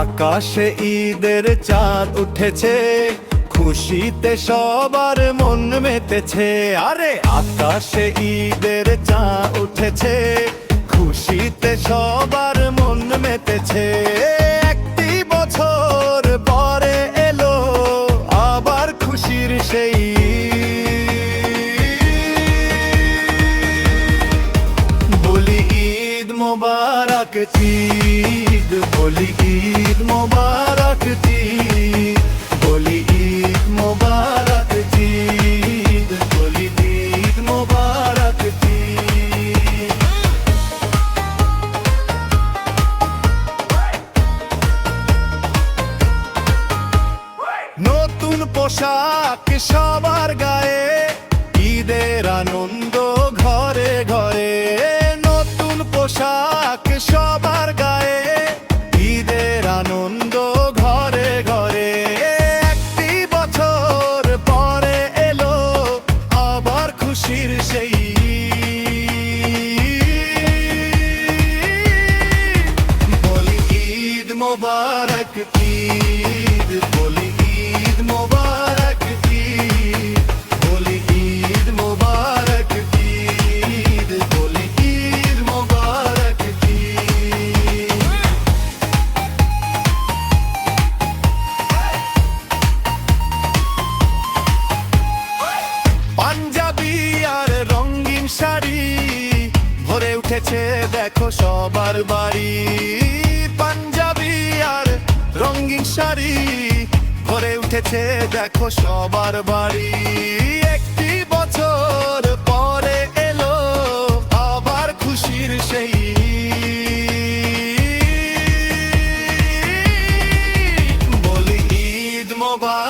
আকাশে ঈদের চাঁদ উঠেছে, খুশিতে সবার মন মেতেছে। আরে আকাশে ঈদের চাঁদ উঠেছে, খুশিতে সবার মন মেতেছে। একটি বছর পরে এলো আবার খুশির সেই বলি ঈদ মোবারক ঈদ, বলি ঈদ মোবারক ঈদ, বলি ঈদ মোবারক ঈদ, বলি ঈদ মোবারক ঈদ। নতুন পোশাক সবার গায়ে, ঈদের আনন্দ ঘরে ঘরে। নতুন পোশাক সবার গায়ে, ঈদের আনন্দ ঘরে ঘরে। একটি বছর পরে এলো আবার খুশির সেই বলি ঈদ মোবারক ঈদ, বলি ঈদ মোবারক ঈদ, বলি ঈদ মোবারক ঈদ, বলি ঈদ মোবারক ঈদ। পাঞ্জাবি আর রঙিন শাড়ি ভরে উঠেছে দেখো সবার বাড়ি। পাঞ্জাবি আর রঙিন শাড়ি ভরে উঠেছে দেখো সবার বাড়ি। একটি বছর পরে এলো আবার খুশির সেই বলি ঈদ মোবারক।